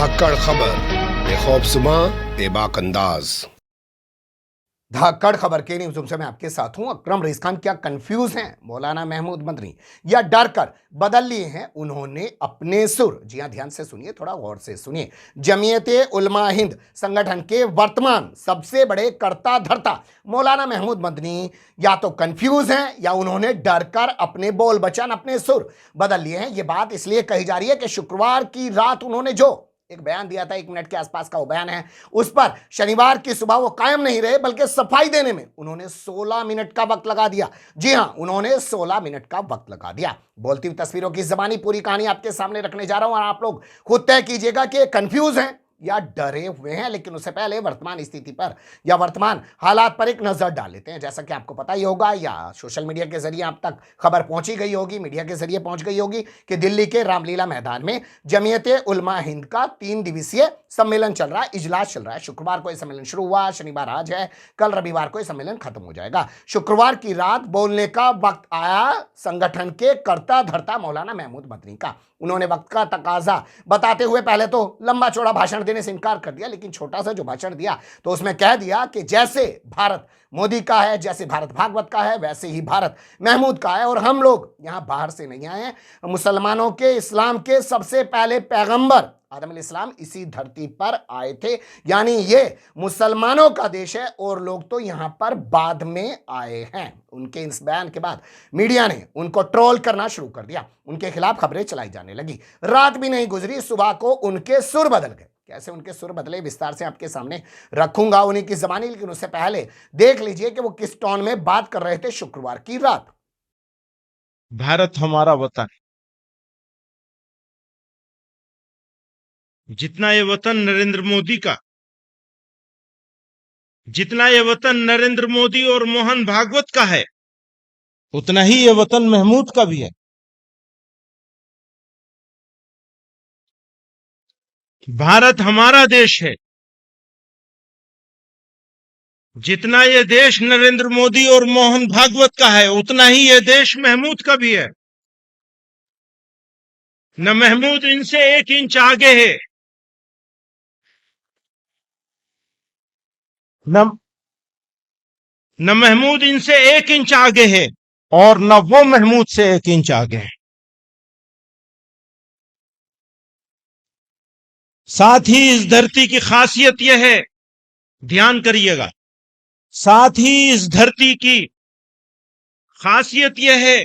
धाकड़ खबर बेखौफजुमा बेबाक अंदाज। धाकड़ खबर के न्यूज़ रूम से मैं आपके साथ हूं। अकरम रईस खान क्या कंफ्यूज हैं मौलाना महमूद मदनी, या डर कर बदल लिए हैं उन्होंने अपने सुर? जी हां, ध्यान से सुनिए, थोड़ा गौर से सुनिए। जमीयते उलमा हिंद संगठन के वर्तमान सबसे बड़े कर्ता धर्ता मौलाना महमूद मदनी या तो कंफ्यूज हैं या उन्होंने डर कर अपने बोल बचन, अपने सुर बदल लिए हैं। यह बात इसलिए कही जा रही है कि शुक्रवार की रात उन्होंने जो एक बयान दिया था, 1 मिनट के आसपास का वो बयान है, उस पर शनिवार की सुबह वो कायम नहीं रहे, बल्कि सफाई देने में उन्होंने 16 मिनट का वक्त लगा दिया। जी हां, उन्होंने 16 मिनट का वक्त लगा दिया। बोलती हुई तस्वीरों की जबानी पूरी कहानी आपके सामने रखने जा रहा हूं और आप लोग खुद तय कीजिएगा कि कंफ्यूज हैं या डरे हुए हैं। लेकिन उससे पहले वर्तमान स्थिति पर या वर्तमान हालात पर एक नजर डाल लेते हैं। जैसा कि आपको पता ही होगा या सोशल मीडिया के जरिए आप तक खबर पहुंची गई होगी, मीडिया के जरिए पहुंच गई होगी कि दिल्ली के रामलीला मैदान में जमीयते उलमा हिंद का 3 दिवसीय सम्मेलन चल रहा है, इजलास चल रहा है। शुक्रवार को यह सम्मेलन शुरू हुआ, शनिवार आज है, कल रविवार को यह सम्मेलन खत्म हो जाएगा। शुक्रवार की रात बोलने का वक्त आया संगठन के कर्ता धर्ता मौलाना महमूद मदनी का। उन्होंने वक्त का तकाजा बताते हुए पहले तो लंबा चौड़ा भाषण देने से इनकार कर दिया, लेकिन छोटा सा जो भाषण दिया तो उसमें कह दिया कि जैसे भारत मोदी का है, जैसे भारत भागवत का है, वैसे ही भारत महमूद का है, और हम लोग यहां बाहर से नहीं आए हैं। मुसलमानों के, इस्लाम के सबसे पहले पैगंबर आदम अलैहिस्सलाम इसी धरती पर आए थे, यानी ये मुसलमानों का देश है और लोग तो यहां पर बाद में आए हैं। उनके इस बयान के बाद मीडिया ने उनको ट्रोल करना शुरू कर दिया, उनके खिलाफ खबरें चलाई जाने लगी। रात भी नहीं गुजरी, सुबह को उनके सुर बदल गए। कैसे उनके सुर बदले विस्तार से आपके सामने रखूंगा उन्हीं की जबानी, लेकिन उससे पहले देख लीजिए कि वो किस टोन में बात कर रहे थे शुक्रवार की रात। भारत हमारा वतन, जितना ये वतन नरेंद्र मोदी का, जितना ये वतन नरेंद्र मोदी और मोहन भागवत का है, उतना ही ये वतन महमूद का भी है। भारत हमारा देश है, जितना ये देश नरेंद्र मोदी और मोहन भागवत का है, उतना ही ये देश महमूद का भी है। न महमूद इनसे 1 इंच आगे है, न महमूद इनसे 1 इंच आगे है, और न वो महमूद से 1 इंच आगे है। साथ ही इस धरती की खासियत यह है, ध्यान करिएगा, साथ ही इस धरती की खासियत यह है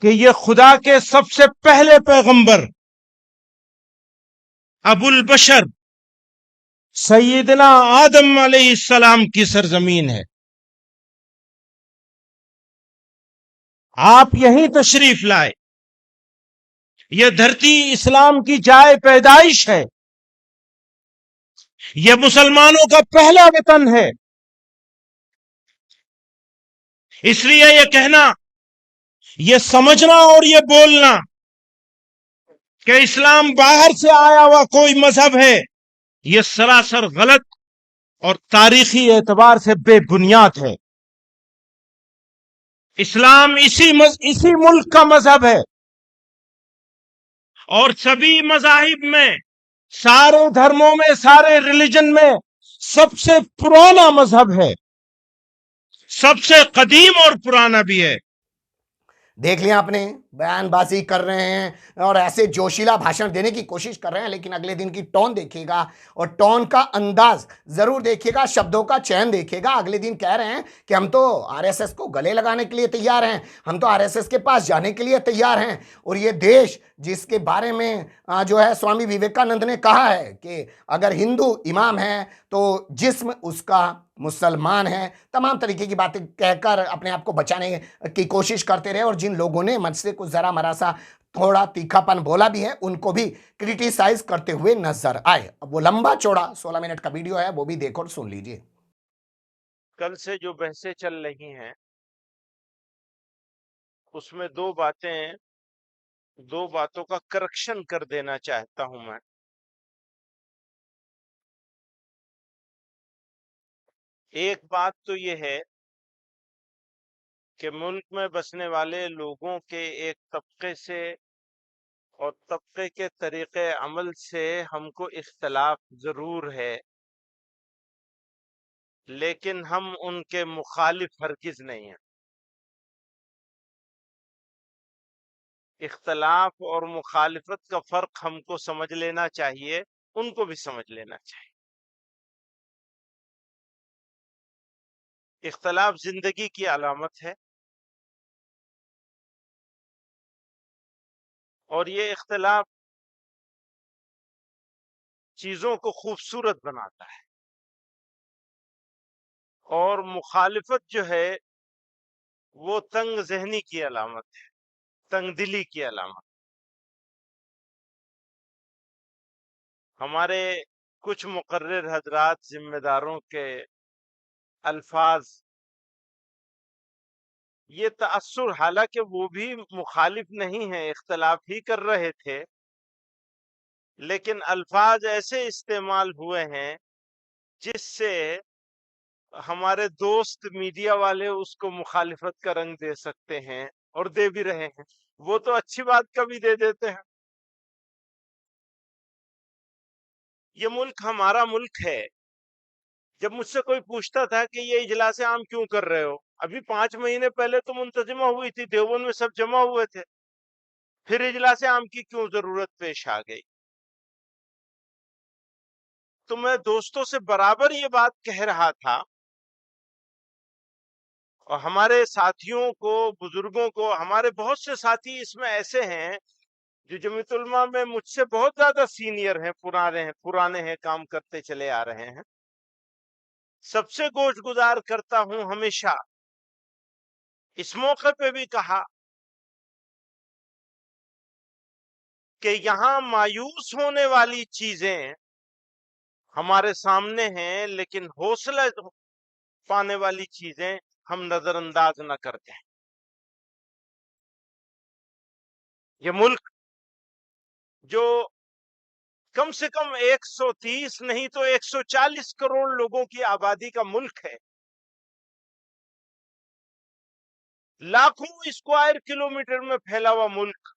कि यह खुदा के सबसे पहले पैगंबर अबुल बशर सैयदना आदम अलैहिस्सलाम की सरजमीन है। आप यहीं तशरीफ लाए। यह धरती इस्लाम की जाए पैदाइश है, यह मुसलमानों का पहला वतन है। इसलिए यह कहना, यह समझना और यह बोलना कि इस्लाम बाहर से आया हुआ कोई मजहब है, यह सरासर गलत और तारीखी एतबार से बेबुनियाद है। इस्लाम इसी मुल्क का मजहब है, और सभी मजाहिब में, सारे धर्मों में, सारे रिलीजन में सबसे पुराना मजहब है, सबसे कदीम और पुराना भी है। देख लिया आपने, बयानबाजी कर रहे हैं और ऐसे जोशीला भाषण देने की कोशिश कर रहे हैं, लेकिन अगले दिन की टोन देखिएगा और टोन का अंदाज जरूर देखिएगा, शब्दों का चयन देखिएगा। अगले दिन कह रहे हैं कि हम तो आरएसएस को गले लगाने के लिए तैयार हैं, हम तो आरएसएस के पास जाने के लिए तैयार हैं, और ये देश जिसके बारे में जो है स्वामी विवेकानंद ने कहा है कि अगर हिंदू इमाम है तो जिस्म उसका मुसलमान है, तमाम तरीके की बातें कहकर अपने आप को बचाने की कोशिश करते रहे। और जिन लोगों ने मंच से कुछ जरा मरा सा थोड़ा तीखापन बोला भी है, उनको भी क्रिटिसाइज करते हुए नजर आए। अब वो लंबा चौड़ा 16 मिनट का वीडियो है, वो भी देखो और सुन लीजिए। कल से जो बहसें चल रही हैं, उसमें दो बातों का करेक्शन कर देना चाहता हूं मैं। एक बात तो यह है कि मुल्क में बसने वाले लोगों के एक तबके से اور طبقے کے طریقے عمل سے ہم کو اختلاف ضرور ہے، لیکن ہم ان کے مخالف ہرگز نہیں ہیں۔ اختلاف اور مخالفت کا فرق ہم کو سمجھ لینا چاہیے، ان کو بھی سمجھ لینا چاہیے۔ اختلاف زندگی کی علامت ہے، اور یہ اختلاف چیزوں کو خوبصورت بناتا ہے، اور مخالفت جو ہے وہ تنگ ذہنی کی علامت ہے، تنگ دلی کی علامت۔ ہمارے کچھ مقرر حضرات ذمہ داروں کے الفاظ، یہ تأثر، حالانکہ وہ بھی مخالف نہیں ہیں، اختلاف ہی کر رہے تھے، لیکن الفاظ ایسے استعمال ہوئے ہیں جس سے ہمارے دوست میڈیا والے اس کو مخالفت کا رنگ دے سکتے ہیں، اور دے بھی رہے ہیں۔ وہ تو اچھی بات کا بھی دے دیتے ہیں۔ یہ ملک ہمارا ملک ہے۔ جب مجھ سے کوئی پوچھتا تھا کہ یہ اجلاس عام کیوں کر رہے ہو، ابھی 5 مہینے پہلے تو منتظمہ ہوئی تھی، دیوبند میں سب جمع ہوئے تھے، پھر اجلاس عام کی کیوں ضرورت پیش آ گئی؟ تو میں دوستوں سے برابر یہ بات کہہ رہا تھا، اور ہمارے ساتھیوں کو، بزرگوں کو، ہمارے بہت سے ساتھی اس میں ایسے ہیں جو جمعیت علماء میں مجھ سے بہت زیادہ سینئر ہیں، پرانے ہیں، کام کرتے چلے آ رہے ہیں۔ سب سے گوش گزار کرتا ہوں ہمیشہ، اس موقع پہ بھی کہا کہ یہاں مایوس ہونے والی چیزیں ہمارے سامنے ہیں، لیکن حوصلہ پانے والی چیزیں ہم نظر انداز نہ کرتے ہیں۔ یہ ملک جو کم سے کم 130 نہیں تو 140 کروڑ لوگوں کی آبادی کا ملک ہے، لاکھوں اسکوائر کلومیٹر میں پھیلا ہوا ملک،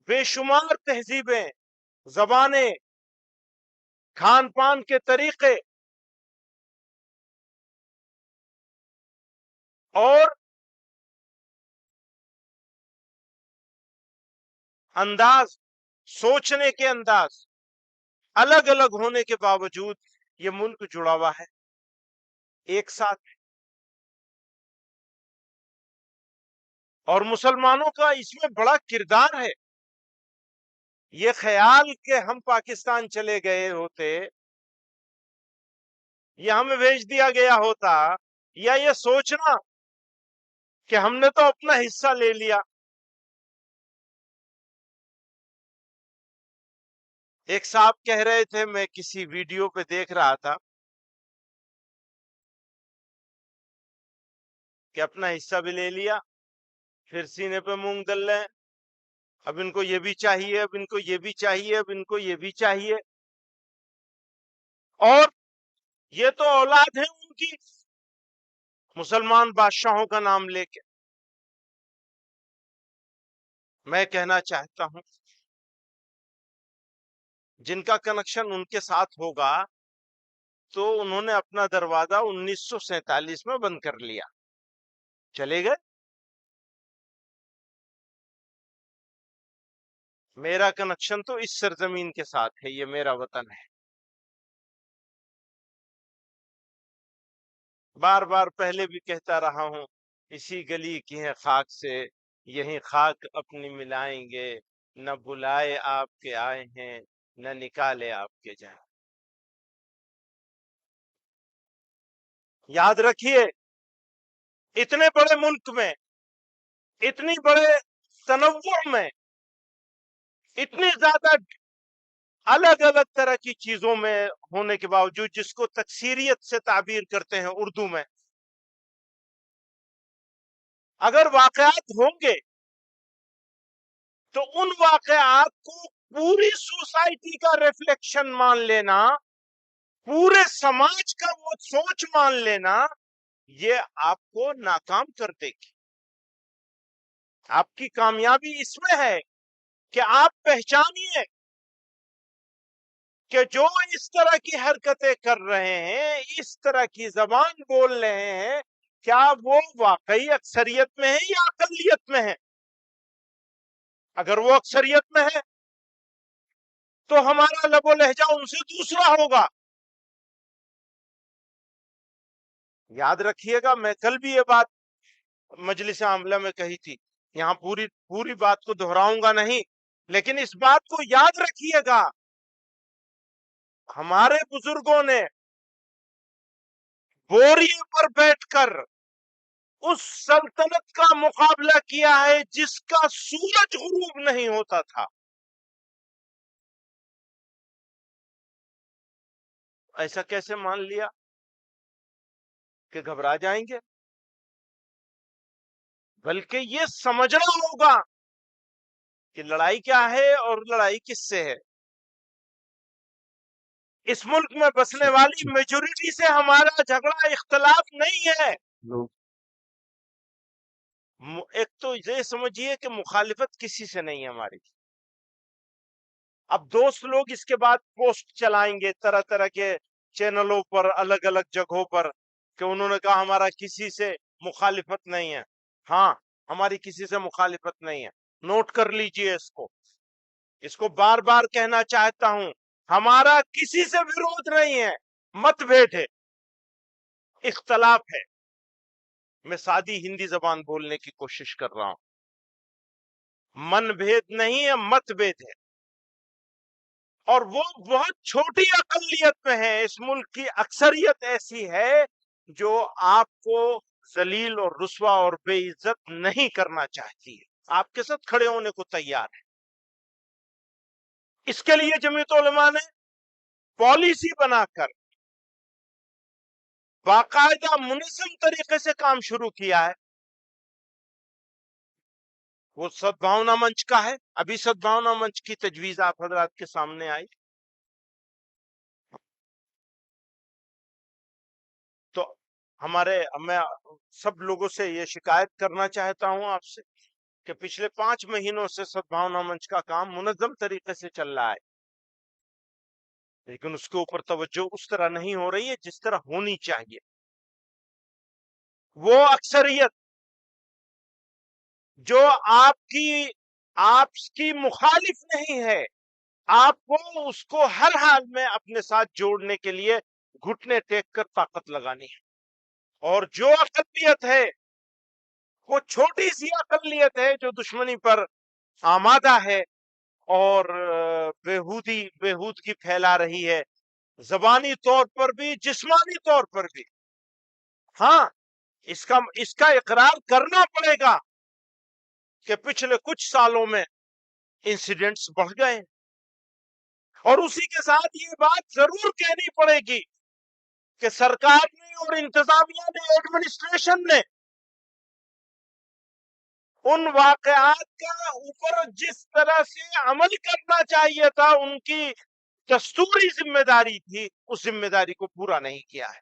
بے شمار تہذیبیں، زبانیں، کھان پان کے طریقے اور انداز، سوچنے کے انداز الگ الگ ہونے کے باوجود یہ ملک جڑا ہوا ہے، ایک ساتھ ہے۔ اور مسلمانوں کا اس میں بڑا کردار ہے۔ یہ خیال کہ ہم پاکستان چلے گئے ہوتے یا ہمیں بھیج دیا گیا ہوتا، یا یہ سوچنا کہ ہم نے تو اپنا حصہ لے لیا۔ ایک صاحب کہہ رہے تھے، میں کسی ویڈیو پہ دیکھ رہا تھا، کہ اپنا حصہ بھی لے لیا، پھر سینے پہ مونگ دل لیں، اب ان کو یہ بھی چاہیے، اب ان کو یہ بھی چاہیے، اب ان کو یہ بھی چاہیے، اور یہ تو اولاد ہے ان کی، مسلمان بادشاہوں کا نام لے کے۔ میں کہنا چاہتا ہوں، جن کا کنیکشن ان کے ساتھ ہوگا تو انہوں نے اپنا دروازہ 1947 میں بند کر لیا، چلے گئے۔ میرا کنیکشن تو اس سرزمین کے ساتھ ہے، یہ میرا وطن ہے۔ بار بار پہلے بھی کہتا رہا ہوں، اسی گلی کی ہے خاک سے، یہیں خاک اپنی ملائیں گے، نہ بلائے آپ کے آئے ہیں، نہ نکالے آپ کے جائیں۔ یاد رکھیے، اتنے بڑے ملک میں، اتنی بڑے تنوع میں، اتنی زیادہ الگ الگ طرح کی چیزوں میں ہونے کے باوجود، جس کو تکثیریت سے تعبیر کرتے ہیں اردو میں، اگر واقعات ہوں گے تو ان واقعات کو پوری سوسائٹی کا ریفلیکشن مان لینا، پورے سماج کا وہ سوچ مان لینا، یہ آپ کو ناکام کر دے گی۔ آپ کی کامیابی اس میں ہے کہ آپ پہچانیے کہ جو اس طرح کی حرکتیں کر رہے ہیں، اس طرح کی زبان بول رہے ہیں، کیا وہ واقعی اکثریت میں ہے یا اقلیت میں ہے؟ اگر وہ اکثریت میں ہے تو ہمارا لب و لہجہ ان سے دوسرا ہوگا. یاد رکھیے گا، میں کل بھی یہ بات مجلس عاملہ میں کہی تھی، یہاں پوری بات کو دہراؤں گا نہیں، لیکن اس بات کو یاد رکھیے گا، ہمارے بزرگوں نے بوریے پر بیٹھ کر اس سلطنت کا مقابلہ کیا ہے جس کا سورج غروب نہیں ہوتا تھا. ایسا کیسے مان لیا کہ گھبرا جائیں گے؟ بلکہ یہ سمجھنا ہوگا کہ لڑائی کیا ہے اور لڑائی کس سے ہے. اس ملک میں بسنے والی میجورٹی سے ہمارا جھگڑا اختلاف نہیں ہے. ایک تو یہ سمجھیے کہ مخالفت کسی سے نہیں ہے ہماری. اب دوست لوگ اس کے بعد پوسٹ چلائیں گے طرح طرح کے چینلوں پر، الگ الگ جگہوں پر، کہ انہوں نے کہا ہمارا کسی سے مخالفت نہیں ہے. ہاں، ہماری کسی سے مخالفت نہیں ہے. نوٹ کر لیجئے اس کو بار بار کہنا چاہتا ہوں، ہمارا کسی سے وروध نہیں ہے، مت بھید ہے، اختلاف ہے. میں سادی ہندی زبان بولنے کی کوشش کر رہا ہوں. من بھید نہیں ہے، مت بھید ہے. اور وہ بہت چھوٹی اقلیت میں ہے. اس ملک کی اکثریت ایسی ہے جو آپ کو ذلیل اور رسوا اور بے عزت نہیں کرنا چاہتی ہے، آپ کے ساتھ کھڑے ہونے کو تیار ہے. اس کے لیے جمعیت علماء نے پالیسی بنا کر باقاعدہ منظم طریقے سے کام شروع کیا ہے. وہ سدبھاونا منچ کا ہے. ابھی سدبھاونا منچ کی تجویز آپ حضرات کے سامنے آئی. تو میں سب لوگوں سے یہ شکایت کرنا چاہتا ہوں آپ سے کہ پچھلے 5 مہینوں سے سدبھاونا منچ کا کام منظم طریقے سے چل رہا ہے، لیکن اس کے اوپر توجہ اس طرح نہیں ہو رہی ہے جس طرح ہونی چاہیے. وہ اکثریت جو آپ کی مخالف نہیں ہے، آپ کو اس کو ہر حال میں اپنے ساتھ جوڑنے کے لیے گھٹنے ٹیک کر طاقت لگانی ہے. اور جو اقلیت ہے وہ چھوٹی سی اقلیت ہے جو دشمنی پر آمادہ ہے اور بےہودگی پھیلا رہی ہے، زبانی طور پر بھی، جسمانی طور پر بھی. ہاں، اس کا اقرار کرنا پڑے گا کہ پچھلے کچھ سالوں میں انسیڈنٹس بڑھ گئے ہیں. اور اسی کے ساتھ یہ بات ضرور کہنی پڑے گی کہ سرکار نے اور انتظامیہ نے، ایڈمنسٹریشن نے ان واقعات کا اوپر جس طرح سے عمل کرنا چاہیے تھا، ان کی دستوری ذمہ داری تھی، اس ذمہ داری کو پورا نہیں کیا ہے.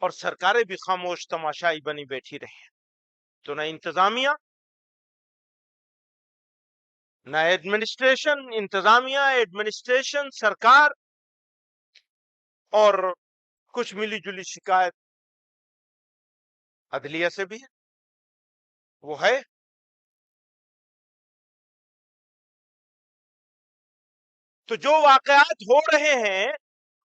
اور سرکاریں بھی خاموش تماشائی بنی بیٹھی رہی ہیں. تو نہ انتظامیہ، نہ ایڈمنسٹریشن، انتظامیہ، ایڈمنسٹریشن، سرکار، اور کچھ ملی جلی شکایت عدلیہ سے بھی ہے، وہ ہے. تو جو واقعات ہو رہے ہیں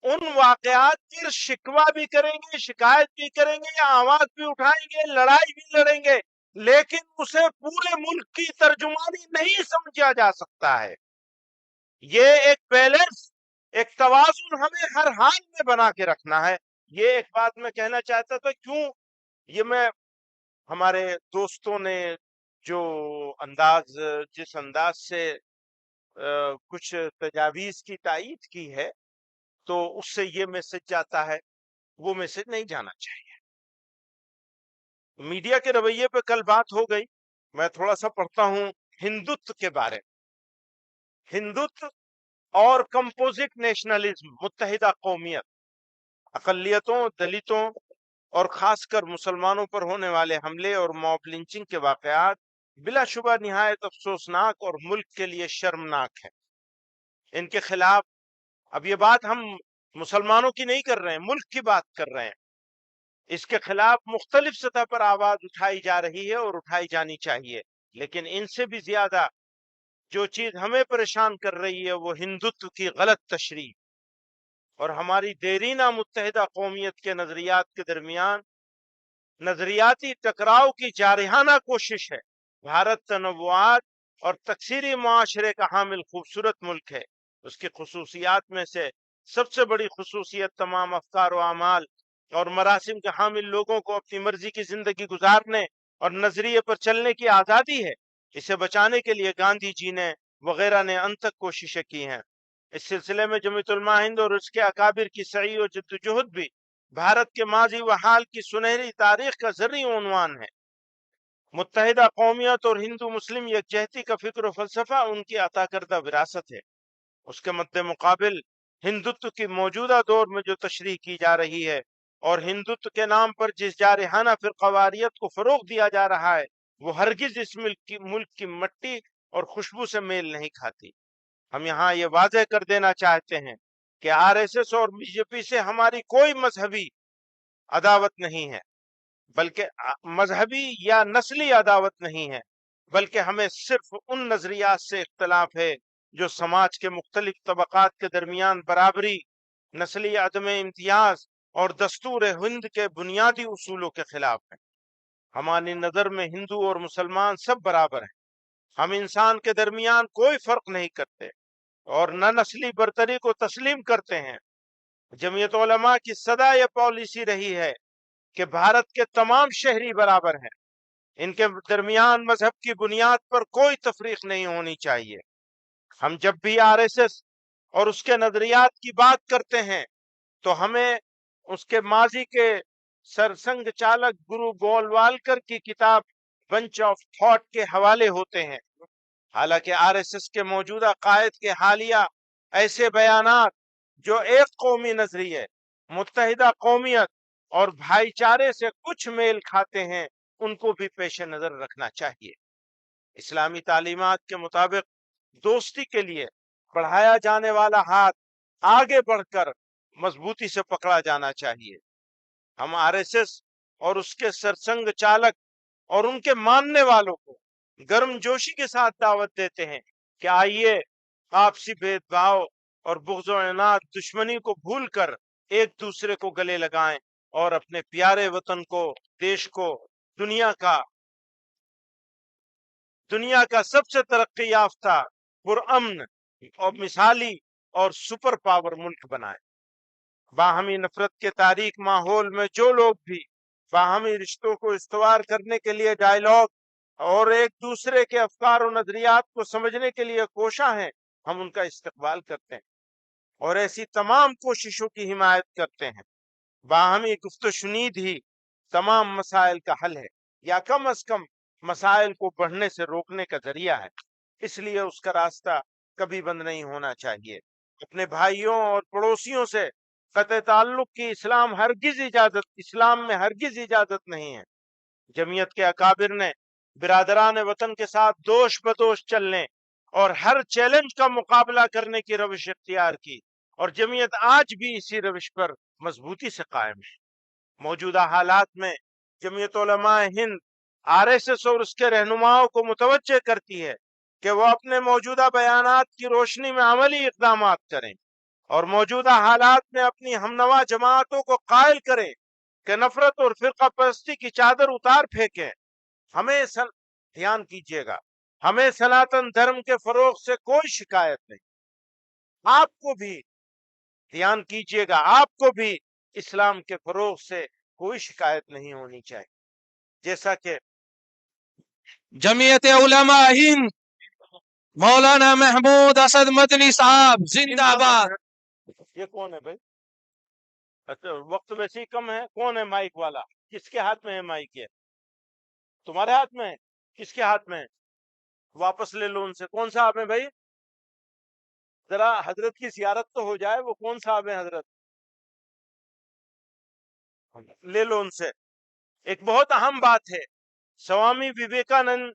ان واقعات پر شکوہ بھی کریں گے، شکایت بھی کریں گے، آواز بھی اٹھائیں گے، لڑائی بھی لڑیں گے، لیکن اسے پورے ملک کی ترجمانی نہیں سمجھا جا سکتا ہے. یہ ایک بیلنس، ایک توازن ہمیں ہر حال میں بنا کے رکھنا ہے. یہ ایک بات میں کہنا چاہتا تھا. کیوں یہ میں ہمارے دوستوں نے جس انداز سے کچھ تجاویز کی تائید کی ہے، تو اس سے یہ میسج جاتا ہے، وہ میسج نہیں جانا چاہیے. میڈیا کے رویے پہ کل بات ہو گئی. میں تھوڑا سا پڑھتا ہوں ہندوتو کے بارے میں. ہندوتو اور کمپوزٹ نیشنلزم، متحدہ قومیت، اقلیتوں، دلتوں اور خاص کر مسلمانوں پر ہونے والے حملے اور موب لنچنگ کے واقعات बिला शुबा निहायत अफसोसनाक और मुल्क के लिए शर्मनाक है। इनके खिलाफ अब ये बात हम मुसलमानों की नहीं कर रहे हैं, मुल्क की बात कर रहे हैं। इसके खिलाफ मुख्तलिफ सतह पर आवाज उठाई जा रही है और उठाई जानी चाहिए, लेकिन इनसे भी ज्यादा जो चीज हमें परेशान कर रही है वो हिंदुत्व की गलत तशरीह और हमारी देरीना मुत्तहिदा कौमियत के नजरियात के दरमियान नजरियाती टकराव की जारहाना कोशिश है। भारत तनव्वुआत और तकसीरी मुआशरे का हामिल खूबसूरत मुल्क है। उसकी खसूसियात में से सबसे बड़ी खसूसियत तमाम अफकार व अमाल और मरासिम के हामिल लोगों को अपनी मर्जी की जिंदगी गुजारने और नजरिए पर चलने की आज़ादी है। इसे बचाने के लिए गांधी जी ने वगैरह ने अनथक कोशिशें की हैं। इस सिलसिले में जमीयत उलमा हिंद और उसके अकाबिर की सही और जद्दोजहद भी भारत के माजी व हाल की सुनहरी तारीख का ज़र्री उन्वान है। मुत्तहिदा कौमियत और हिंदू मुस्लिम यकजहती का फिक्र व फलसफा उनकी अता करदा विरासत है। उसके मद्दे मुकाबिल हिंदुत्व की मौजूदा दौर में जो तशरीह की जा रही है और हिंदुत्व के नाम पर जिस जारहाना फिरकावारियत को फरोग दिया जा रहा है वो हरगिज इस मुल्क की मट्टी और खुशबू से मेल नहीं खाती। हम यहाँ ये वाजह कर देना चाहते हैं कि आरएसएस और बीजेपी से हमारी कोई मजहबी अदावत नहीं है, बल्कि मजहबी या नस्ली अदावत नहीं है, बल्कि हमें सिर्फ उन नजरियात से इख्तलाफ है जो समाज के मुख्तलिफ तबकात के दरमियान बराबरी, नस्ली अदम इम्तियाज और दस्तूर हिंद के बुनियादी उसूलों के खिलाफ है। हमारी नज़र में हिंदू और मुसलमान सब बराबर हैं। हम इंसान के दरमियान कोई फर्क नहीं करते और न नस्ली बरतरी को तस्लीम करते हैं। जमीयत उलमा की सदा यह पॉलिसी रही है कि भारत के तमाम शहरी बराबर हैं। इनके दरमियान मजहब की बुनियाद पर कोई तफरीक नहीं होनी चाहिए। हम जब भी आरएसएस और उसके नजरियात की बात करते हैं तो हमें उसके माजी के सरसंघ चालक गुरु गोलवालकर की किताब बंच ऑफ थॉट के हवाले होते हैं। हालांकि आरएसएस के मौजूदा कायद के हालिया ऐसे बयानात जो एक कौमी नजरिए, मुत्तहिदा कौमियत और भाईचारे से कुछ मेल खाते हैं उनको भी पेश नजर रखना चाहिए। इस्लामी तालीमात के मुताबिक दोस्ती के लिए बढ़ाया जाने वाला हाथ आगे बढ़कर मजबूती से पकड़ा जाना चाहिए। हम आरएसएस और उसके सरसंघ चालक और उनके मानने वालों को गर्मजोशी के साथ दावत देते हैं कि आइए आपसी भेदभाव और बुग़्ज़ और इनाद दुश्मनी को भूलकर एक दूसरे को गले लगाएं और अपने प्यारे वतन को, देश को दुनिया का सबसे तरक्की याफ्ता, पुरअमन और मिसाली और सुपर पावर मुल्क बनाएं। बाहमी नफरत के तारीक माहौल में जो लोग भी बाहमी रिश्तों को इस्तवार करने के लिए डायलॉग और एक दूसरे के अफकार और नजरियात को समझने के लिए कोशा हैं, हम उनका इस्तकबाल करते हैं और ऐसी तमाम कोशिशों की हिमायत करते हैं। बाहमी गुफ्तशुनीद ही तमाम मसाइल का हल है या कम अज कम मसाइल को बढ़ने से रोकने का जरिया है। इसलिए उसका रास्ता कभी बंद नहीं होना चाहिए। अपने भाइयों और पड़ोसियों से कतई ताल्लुक की इस्लाम में हरगिज इजाजत नहीं है। जमीयत के अकाबिर ने बिरादरान वतन के साथ दोष बदोश चलने और हर चैलेंज का मुकाबला करने की रविश इख्तियार की और जमीयत आज भी इसी रविश पर मजबूती से कायम है। मौजूदा हालात में जमीयत उलमा हिंद आरएसएस और उसके रहनुमाओं को मुतवज्जे करती है कि वो अपने मौजूदा बयानात की रोशनी में अमली इक़दाम करें और मौजूदा हालात में अपनी हमनवा जमातों को कायल करें कि नफरत और फिरका परस्ती की चादर उतार फेंकें। ध्यान कीजिएगा, हमें सनातन धर्म के फरोग से कोई शिकायत नहीं। आपको भी ध्यान कीजिएगा, आपको भी इस्लाम के फरोग से कोई शिकायत नहीं होनी चाहिए। जैसा कि जमीयत उलमा हिंद मौलाना महमूद असद मदनी साहब जिंदाबाद। ये कौन है भाई? अच्छा, वक्त वैसे ही कम है। कौन है माइक वाला? किसके हाथ में है माइक? ये तुम्हारे हाथ में है? किसके हाथ में है? वापस ले लो उनसे। कौन साहब है भाई? जरा हजरत की जियारत तो हो जाए। वो कौन साहब है हजरत? ले लो उनसे। एक बहुत अहम बात है, स्वामी विवेकानंद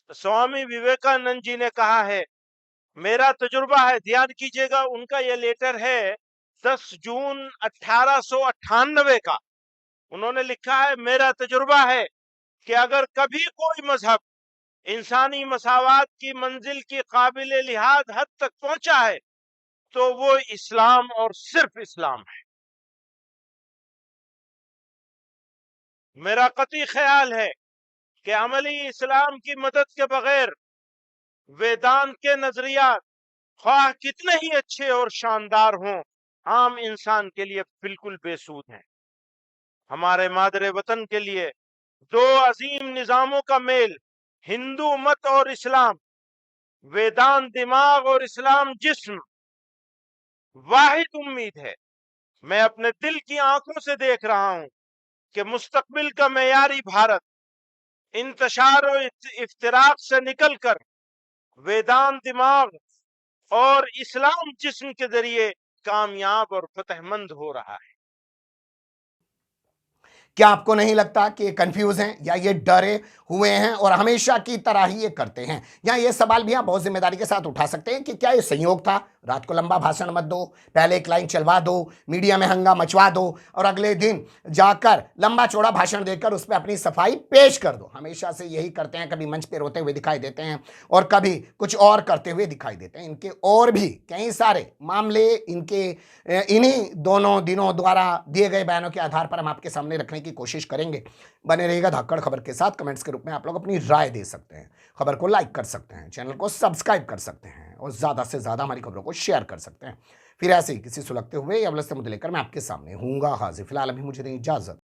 स्वामी विवेकानंद जी ने कहा है, मेरा तजुर्बा है, ध्यान कीजिएगा, उनका ये लेटर है 10 जून 1898 का। उन्होंने लिखा है, मेरा तजुर्बा है कि अगर कभी कोई मजहब इंसानी मसावात की मंजिल की काबिल लिहाज हद तक पहुंचा है तो वो इस्लाम और सिर्फ इस्लाम है। मेरा कतई ख्याल है कि अमली इस्लाम की मदद के बगैर वेदांत के नजरियात ख्वाह कितने ही अच्छे और शानदार हों, आम इंसान के लिए बिल्कुल बेसूद हैं। हमारे मादरे वतन के लिए दो अजीम निजामों का मेल, हिंदू मत और इस्लाम, वेदांत दिमाग और इस्लाम जिस्म, वाहिद उम्मीद है। मैं अपने दिल की आंखों से देख रहा हूं कि मुस्तकबिल का मेयारी भारत इंतशार और इफ्तिराक से निकलकर वेदांत दिमाग और इस्लाम जिस्म के जरिए कामयाब और फतहमंद हो रहा है। क्या आपको नहीं लगता कि ये कंफ्यूज हैं या ये डरे हुए हैं और हमेशा की तरह ही ये करते हैं? या ये सवाल भी आप बहुत जिम्मेदारी के साथ उठा सकते हैं कि क्या ये संयोग था, रात को लंबा भाषण मत दो, पहले एक लाइन चलवा दो, मीडिया में हंगामा मचवा दो और अगले दिन जाकर लंबा चौड़ा भाषण देकर उस पर अपनी सफाई पेश कर दो। हमेशा से यही करते हैं, कभी मंच पे रोते हुए दिखाई देते हैं और कभी कुछ और करते हुए दिखाई देते हैं। इनके और भी कई सारे मामले इनके इन्हीं दोनों दिनों द्वारा दिए गए बयानों के आधार पर हम आपके सामने रखने की कोशिश करेंगे। बने रहिएगा धाकड़ खबर के साथ। कमेंट्स के रूप में आप लोग अपनी राय दे सकते हैं, खबर को लाइक कर सकते हैं, चैनल को सब्सक्राइब कर सकते हैं और ज्यादा से ज्यादा हमारी खबरों को शेयर कर सकते हैं। फिर ऐसे ही किसी सुलगते हुए या उलझते मुद्दे लेकर मैं आपके सामने हूंगा हाजिर। फिलहाल अभी मुझे दें इजाजत।